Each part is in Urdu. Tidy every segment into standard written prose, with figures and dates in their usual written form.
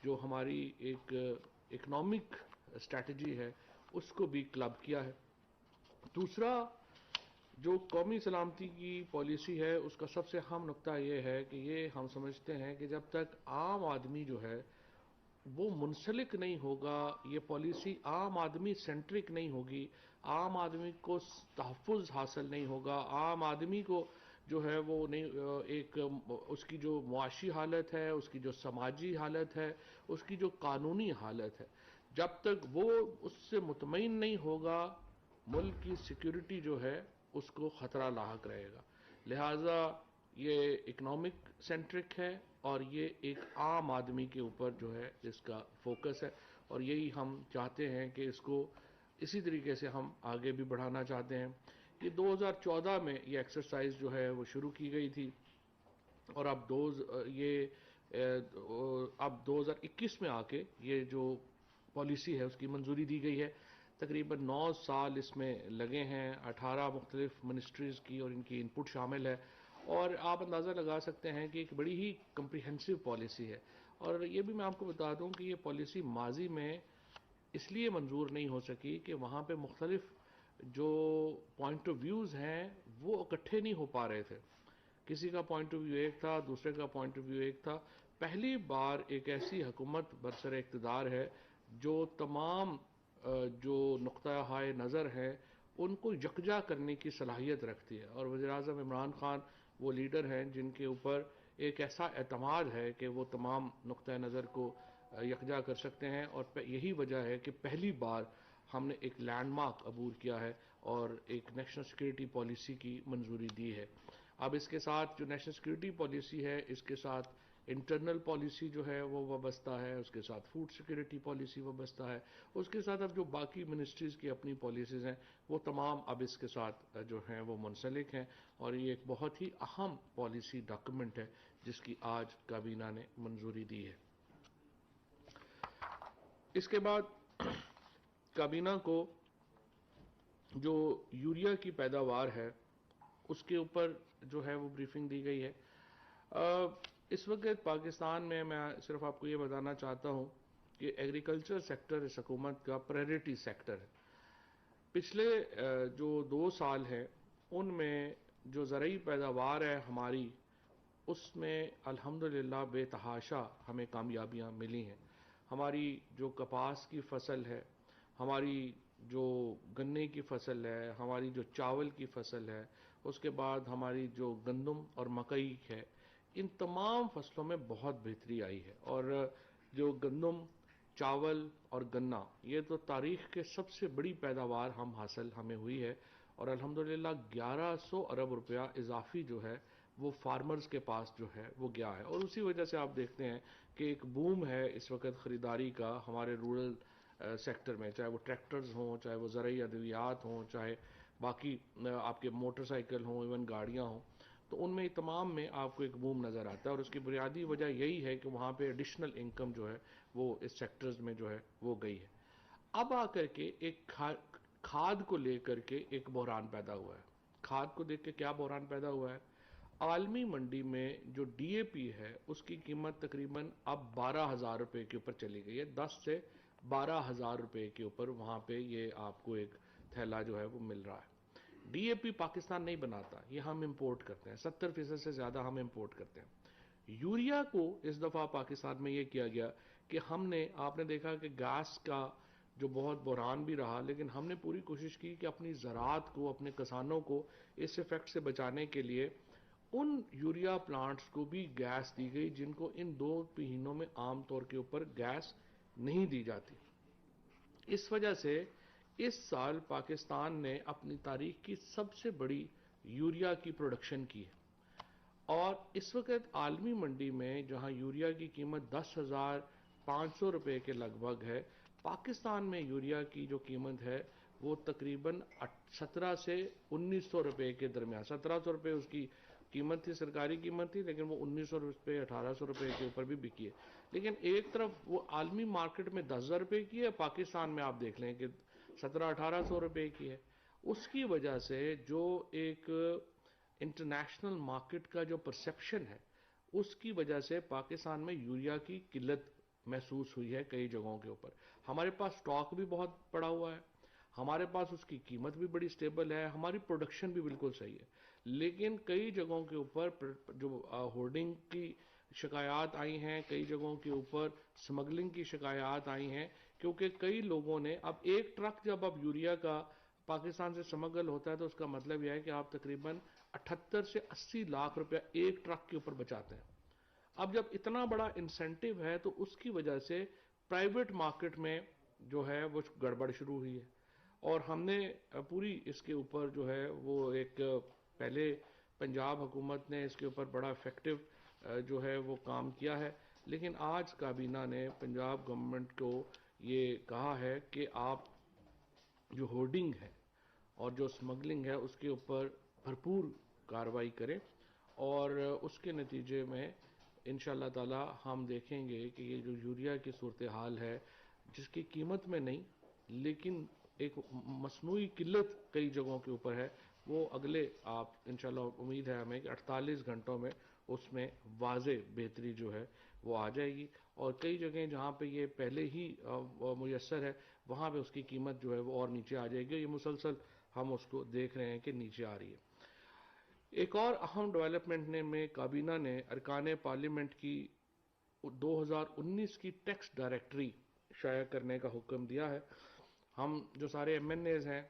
جو ہماری ایک اکنامک اسٹریٹجی ہے اس کو بھی کلب کیا ہے. دوسرا جو قومی سلامتی کی پالیسی ہے اس کا سب سے اہم نقطہ یہ ہے کہ یہ ہم سمجھتے ہیں کہ جب تک عام آدمی جو ہے وہ منسلک نہیں ہوگا، یہ پالیسی عام آدمی سینٹرک نہیں ہوگی، عام آدمی کو تحفظ حاصل نہیں ہوگا، عام آدمی کو جو ہے وہ نہیں ایک اس کی جو معاشی حالت ہے، اس کی جو سماجی حالت ہے، اس کی جو قانونی حالت ہے، جب تک وہ اس سے مطمئن نہیں ہوگا، ملک کی سیکیورٹی جو ہے اس کو خطرہ لاحق رہے گا. لہٰذا یہ اکنامک سینٹرک ہے اور یہ ایک عام آدمی کے اوپر جو ہے اس کا فوکس ہے، اور یہی ہم چاہتے ہیں کہ اس کو اسی طریقے سے ہم آگے بھی بڑھانا چاہتے ہیں. یہ 2014 میں یہ ایکسرسائز جو ہے وہ شروع کی گئی تھی، اور اب 2021 میں آ کے یہ جو پالیسی ہے اس کی منظوری دی گئی ہے. تقریباً 9 سال اس میں لگے ہیں، 18 مختلف منسٹریز کی اور ان کی انپٹ شامل ہے، اور آپ اندازہ لگا سکتے ہیں کہ ایک بڑی ہی کمپریہنسو پالیسی ہے. اور یہ بھی میں آپ کو بتا دوں کہ یہ پالیسی ماضی میں اس لیے منظور نہیں ہو سکی کہ وہاں پہ مختلف جو پوائنٹ آف ویوز ہیں وہ اکٹھے نہیں ہو پا رہے تھے. کسی کا پوائنٹ آف ویو ایک تھا، دوسرے کا پوائنٹ آف ویو ایک تھا. پہلی بار ایک ایسی حکومت برسر اقتدار ہے جو تمام جو نقطہ ہائے نظر ہیں ان کو یکجا کرنے کی صلاحیت رکھتی ہے، اور وزیر اعظم عمران خان وہ لیڈر ہیں جن کے اوپر ایک ایسا اعتماد ہے کہ وہ تمام نقطہ نظر کو یکجا کر سکتے ہیں. اور یہی وجہ ہے کہ پہلی بار ہم نے ایک لینڈ مارک عبور کیا ہے اور ایک نیشنل سیکیورٹی پالیسی کی منظوری دی ہے. اب اس کے ساتھ جو نیشنل سیکیورٹی پالیسی ہے اس کے ساتھ انٹرنل پالیسی جو ہے وہ وابستہ ہے، اس کے ساتھ فوڈ سیکیورٹی پالیسی وابستہ ہے، اس کے ساتھ اب جو باقی منسٹریز کی اپنی پالیسیز ہیں وہ تمام اب اس کے ساتھ جو ہیں وہ منسلک ہیں، اور یہ ایک بہت ہی اہم پالیسی ڈاکومنٹ ہے جس کی آج کابینہ نے منظوری دی ہے. اس کے بعد کابینہ کو جو یوریا کی پیداوار ہے اس کے اوپر جو ہے وہ بریفنگ دی گئی ہے. اس وقت پاکستان میں صرف آپ کو یہ بتانا چاہتا ہوں کہ ایگریکلچر سیکٹر اس حکومت کا پرائرٹی سیکٹر ہے. پچھلے جو 2 سال ہیں ان میں جو زرعی پیداوار ہے ہماری، اس میں الحمدللہ بے تحاشا ہمیں کامیابیاں ملی ہیں. ہماری جو کپاس کی فصل ہے، ہماری جو گنے کی فصل ہے، ہماری جو چاول کی فصل ہے، اس کے بعد ہماری جو گندم اور مکئی ہے، ان تمام فصلوں میں بہت بہتری آئی ہے. اور جو گندم، چاول اور گنا، یہ تو تاریخ کے سب سے بڑی پیداوار ہمیں ہوئی ہے، اور الحمدللہ 1100 ارب روپیہ اضافی جو ہے وہ فارمرز کے پاس جو ہے وہ گیا ہے. اور اسی وجہ سے آپ دیکھتے ہیں کہ ایک بوم ہے اس وقت خریداری کا ہمارے رورل سیکٹر میں، چاہے وہ ٹریکٹرز ہوں، چاہے وہ زرعی ادویات ہوں، چاہے باقی آپ کے موٹر سائیکل ہوں، ایون گاڑیاں ہوں، تو ان میں تمام میں آپ کو ایک بوم نظر آتا ہے. اور اس کی بنیادی وجہ یہی ہے کہ وہاں پہ ایڈیشنل انکم جو ہے وہ اس سیکٹرز میں جو ہے وہ گئی ہے. اب آ کر کے ایک کھاد کو لے کر کے ایک بحران پیدا ہوا ہے. کھاد کو دیکھ کے کیا بحران پیدا ہوا ہے؟ عالمی منڈی میں جو ڈی اے پی ہے اس کی قیمت تقریباً اب 12,000 روپے کے اوپر چلی گئی ہے. 10 سے 12,000 روپے کے اوپر وہاں پہ یہ آپ کو ایک تھیلا جو ہے وہ مل رہا ہے. ڈی اے پی پاکستان نہیں بناتا، یہ ہم امپورٹ کرتے ہیں، 70% سے زیادہ ہم امپورٹ کرتے ہیں. یوریا کو اس دفعہ پاکستان میں یہ کیا گیا کہ آپ نے دیکھا کہ گیس کا جو بہت بحران بھی رہا، لیکن ہم نے پوری کوشش کی کہ اپنی زراعت کو، اپنے کسانوں کو اس ایفیکٹ سے بچانے کے لیے ان یوریا پلانٹس کو بھی گیس دی گئی جن کو ان 2 مہینوں میں عام طور کے اوپر گیس نہیں دی جاتی. اس وجہ سے اس سال پاکستان نے اپنی تاریخ کی سب سے بڑی یوریا کی پروڈکشن کی ہے. اور اس وقت عالمی منڈی میں جہاں یوریا کی قیمت 10,500 روپے کے لگ بھگ ہے، پاکستان میں یوریا کی جو قیمت ہے وہ تقریباً 17 سے 1900 روپے کے درمیان. 1700 روپے اس کی قیمت تھی، سرکاری قیمت تھی، لیکن وہ 1900 روپے 1800 روپے کے اوپر بھی بکی ہے. لیکن ایک طرف وہ عالمی مارکیٹ میں 10,000 روپے کی ہے، پاکستان میں آپ دیکھ لیں کہ 1700-1800 روپے کی ہے. اس کی وجہ سے جو ایک انٹرنیشنل مارکیٹ کا جو پرسیپشن ہے اس کی وجہ سے پاکستان میں یوریا کی قلت محسوس ہوئی ہے کئی جگہوں کے اوپر. ہمارے پاس سٹاک بھی بہت پڑا ہوا ہے, ہمارے پاس اس کی قیمت بھی بڑی سٹیبل ہے, ہماری پروڈکشن بھی بالکل صحیح ہے, لیکن کئی جگہوں کے اوپر جو ہورڈنگ کی شکایات آئی ہیں, کئی جگہوں کے اوپر سمگلنگ کی شکایات آئی ہیں, کیونکہ کئی لوگوں نے اب ایک ٹرک جب اب یوریا کا پاکستان سے سمگل ہوتا ہے تو اس کا مطلب یہ ہے کہ آپ تقریباً 78 سے 80 لاکھ روپیہ ایک ٹرک کے اوپر بچاتے ہیں. اب جب اتنا بڑا انسینٹیو ہے تو اس کی وجہ سے پرائیویٹ مارکیٹ میں جو ہے وہ گڑبڑ شروع ہوئی ہے, اور ہم نے پوری اس کے اوپر جو ہے وہ ایک پہلے پنجاب حکومت نے اس کے اوپر بڑا افیکٹو جو ہے وہ کام کیا ہے, لیکن آج کابینہ نے پنجاب گورنمنٹ کو یہ کہا ہے کہ آپ جو ہورڈنگ ہے اور جو سمگلنگ ہے اس کے اوپر بھرپور کارروائی کریں, اور اس کے نتیجے میں انشاءاللہ تعالی ہم دیکھیں گے کہ یہ جو یوریا کی صورتحال ہے جس کی قیمت میں نہیں لیکن ایک مصنوعی قلت کئی جگہوں کے اوپر ہے, وہ اگلے آپ انشاءاللہ امید ہے ہمیں کہ 48 گھنٹوں میں اس میں واضح بہتری جو ہے وہ آ جائے گی, اور کئی جگہیں جہاں پہ یہ پہلے ہی میسر ہے وہاں پہ اس کی قیمت جو ہے وہ اور نیچے آ جائے گی. یہ مسلسل ہم اس کو دیکھ رہے ہیں کہ نیچے آ رہی ہے. ایک اور اہم ڈیولپمنٹ میں کابینہ نے ارکان پارلیمنٹ کی 2019 کی ٹیکس ڈائریکٹری شائع کرنے کا حکم دیا ہے. ہم جو سارے ایم این ایز ہیں,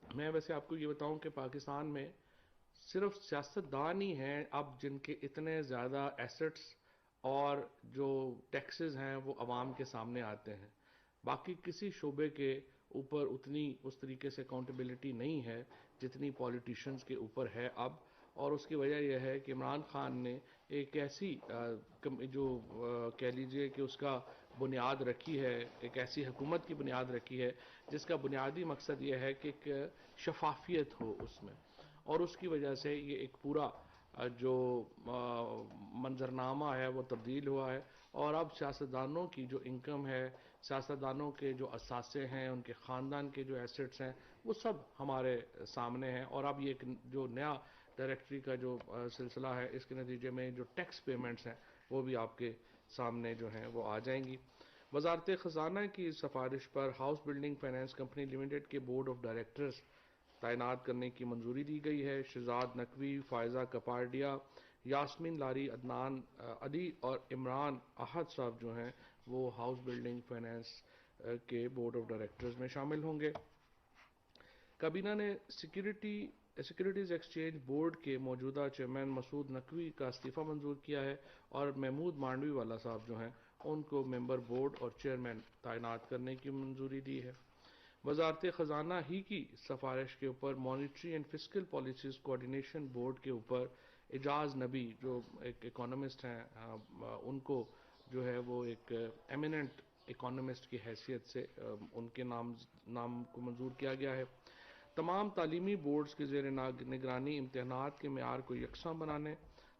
میں ویسے آپ کو یہ بتاؤں کہ پاکستان میں صرف سیاستدان ہی ہیں اب جن کے اتنے زیادہ ایسٹس اور جو ٹیکسز ہیں وہ عوام کے سامنے آتے ہیں. باقی کسی شعبے کے اوپر اتنی اس طریقے سے اکاؤنٹیبلٹی نہیں ہے جتنی پولیٹیشنز کے اوپر ہے اب, اور اس کی وجہ یہ ہے کہ عمران خان نے ایک ایسی جو کہہ لیجئے کہ اس کا بنیاد رکھی ہے, ایک ایسی حکومت کی بنیاد رکھی ہے جس کا بنیادی مقصد یہ ہے کہ ایک شفافیت ہو اس میں, اور اس کی وجہ سے یہ ایک پورا جو منظرنامہ ہے وہ تبدیل ہوا ہے, اور اب سیاستدانوں کی جو انکم ہے, سیاستدانوں کے جو اثاثے ہیں, ان کے خاندان کے جو ایسٹس ہیں وہ سب ہمارے سامنے ہیں. اور اب یہ جو نیا ڈائریکٹری کا جو سلسلہ ہے اس کے نتیجے میں جو ٹیکس پیمنٹس ہیں وہ بھی آپ کے سامنے جو ہیں وہ آ جائیں گی. وزارت خزانہ کی سفارش پر house building finance company limited کے بورڈ آف ڈائریکٹرز تعینات کرنے کی منظوری دی گئی ہے. شہزاد نقوی, فائزہ کپاڈیا, یاسمین لاری, عدنان علی اور عمران احد صاحب جو ہیں وہ ہاؤس بلڈنگ فائنانس کے بورڈ آف ڈائریکٹرز میں شامل ہوں گے. کابینہ نے سیکیورٹیز ایکسچینج بورڈ کے موجودہ چیئرمین مسعود نقوی کا استعفیٰ منظور کیا ہے, اور محمود مانڈوی والا صاحب جو ہیں ان کو ممبر بورڈ اور چیئرمین تعینات کرنے کی منظوری دی ہے. وزارت خزانہ ہی کی سفارش کے اوپر monetary and fiscal policies coordination board کے اوپر اعجاز نبی جو ایک اکانومسٹ ہیں ان کو جو ہے وہ ایک ایمیننٹ اکانومسٹ کی حیثیت سے ان کے نام کو منظور کیا گیا ہے. تمام تعلیمی بورڈز کے زیر نگرانی امتحانات کے معیار کو یکساں بنانے,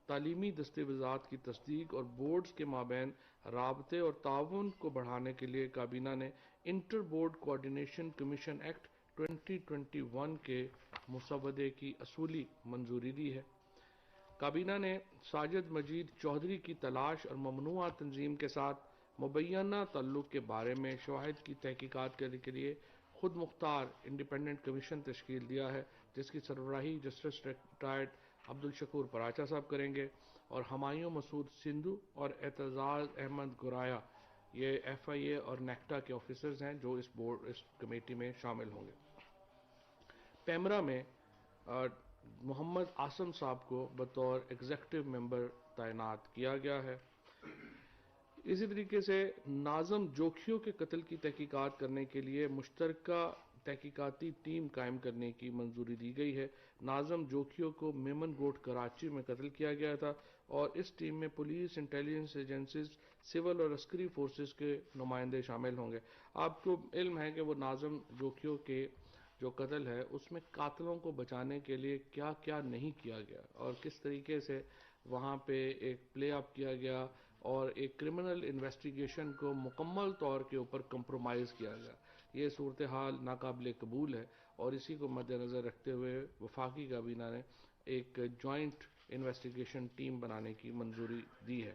تعلیمی دستاویزات کی تصدیق اور بورڈز کے مابین رابطے اور تعاون کو بڑھانے کے لیے کابینہ نے inter board coordination commission act 2021 کے مسودے کی اصولی منظوری دی ہے. کابینہ نے ساجد مجید چودھری کی تلاش اور ممنوعہ تنظیم کے ساتھ مبینہ تعلق کے بارے میں شواہد کی تحقیقات کرنے کے لیے خود مختار انڈیپینڈنٹ کمیشن تشکیل دیا ہے, جس کی سربراہی جسٹس ریٹائرڈ عبدالشکور پراچا صاحب کریں گے, اور ہمایوں مسعود سندھو اور اعتزاز احمد گرایا یہ ایف آئی اے اور نیکٹا کے آفیسرز ہیں جو اس کمیٹی میں شامل ہوں گے. پیمرا میں محمد عاصم صاحب کو بطور ایگزیکٹو ممبر تعینات کیا گیا ہے. اسی طریقے سے ناظم جوکھیوں کے قتل کی تحقیقات کرنے کے لیے مشترکہ تحقیقاتی ٹیم قائم کرنے کی منظوری دی گئی ہے. ناظم جوکھیوں کو میمن گوٹ کراچی میں قتل کیا گیا تھا, اور اس ٹیم میں پولیس, انٹیلیجنس ایجنسیز, سول اور عسکری فورسز کے نمائندے شامل ہوں گے. آپ کو علم ہے کہ وہ ناظم جوکھیوں کے جو قتل ہے اس میں قاتلوں کو بچانے کے لیے کیا کیا نہیں کیا گیا, اور کس طریقے سے وہاں پہ ایک پلے اپ کیا گیا, اور ایک کرمنل انویسٹیگیشن کو مکمل طور کے اوپر کمپرومائز کیا گیا. یہ صورتحال ناقابل قبول ہے, اور اسی کو مد نظر رکھتے ہوئے وفاقی کابینہ نے ایک جوائنٹ انویسٹیگیشن ٹیم بنانے کی منظوری دی ہے.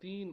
3